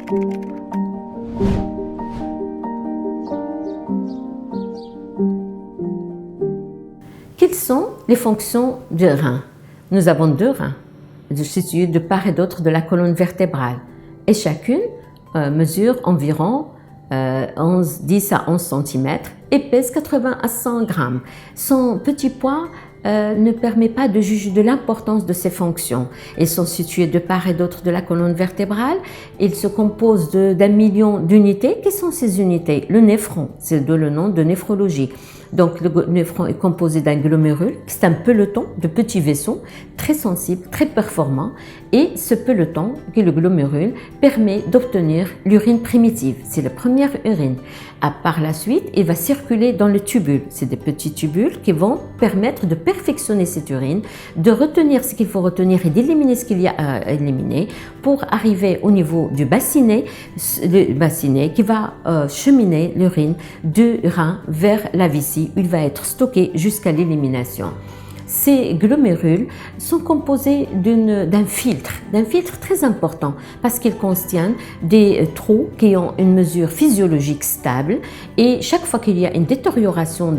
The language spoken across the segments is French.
Quelles sont les fonctions du rein? Nous avons deux reins, situés de part et d'autre de la colonne vertébrale, et chacune mesure environ 10 à 11 cm et pèse 80 à 100 grammes. Son petit poids ne permet pas de juger de l'importance de ces fonctions. Ils sont situés de part et d'autre de la colonne vertébrale. Ils se composent d'1 million d'unités. Quelles sont ces unités? Le néphron, c'est le nom de néphrologie. Donc le néphron est composé d'un glomérule, c'est un peloton de petits vaisseaux très sensibles, très performants, et ce peloton, qui est le glomérule, permet d'obtenir l'urine primitive. C'est la première urine. Par la suite, il va circuler dans le tubule. C'est des petits tubules qui vont permettre de perfectionner cette urine, de retenir ce qu'il faut retenir et d'éliminer ce qu'il y a à éliminer pour arriver au niveau du bassinet, le bassinet qui va cheminer l'urine du rein vers la vessie où il va être stocké jusqu'à l'élimination. Ces glomérules sont composés d'un filtre très important parce qu'ils contiennent des trous qui ont une mesure physiologique stable, et chaque fois qu'il y a une détérioration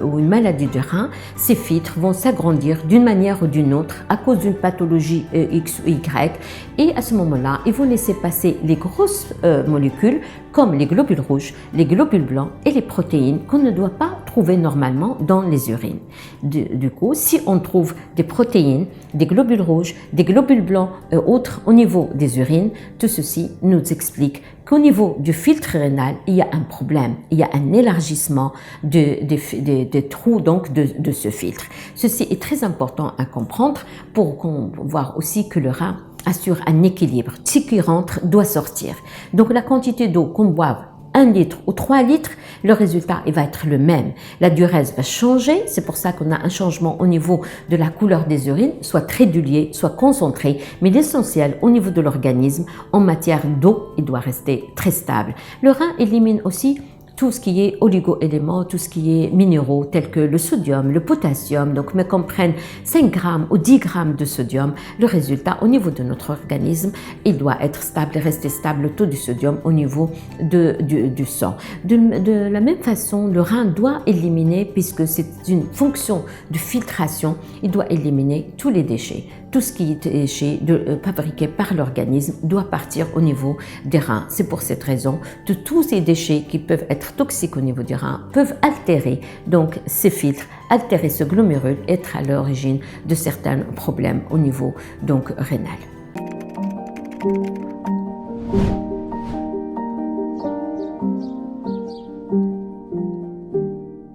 ou une maladie de rein, ces filtres vont s'agrandir d'une manière ou d'une autre à cause d'une pathologie X ou Y, et à ce moment-là, ils vont laisser passer les grosses molécules comme les globules rouges, les globules blancs et les protéines qu'on ne doit pas trouver normalement dans les urines. Du coup, si on trouve des protéines, des globules rouges, des globules blancs et autres au niveau des urines, tout ceci nous explique qu'au niveau du filtre rénal, il y a un problème, il y a un élargissement des trous donc de ce filtre. Ceci est très important à comprendre pour voir aussi que le rein assure un équilibre. Ce qui rentre doit sortir. Donc la quantité d'eau qu'on boive, 1 litre ou 3 litres, le résultat il va être le même. La diurèse va changer, c'est pour ça qu'on a un changement au niveau de la couleur des urines, soit très dilué, soit concentré, mais l'essentiel au niveau de l'organisme, en matière d'eau, il doit rester très stable. Le rein élimine aussi tout ce qui est oligo-éléments, tout ce qui est minéraux tels que le sodium, le potassium, donc mais qu'on prenne 5 grammes ou 10 grammes de sodium, le résultat au niveau de notre organisme, il doit être stable, rester stable le taux du sodium au niveau du sang. De la même façon, le rein doit éliminer, puisque c'est une fonction de filtration, il doit éliminer tous les déchets. Tout ce qui est déchets fabriqué par l'organisme doit partir au niveau des reins. C'est pour cette raison que tous ces déchets qui peuvent être toxiques au niveau du rein peuvent altérer donc ces filtres, altérer ce glomérule, être à l'origine de certains problèmes au niveau donc rénal.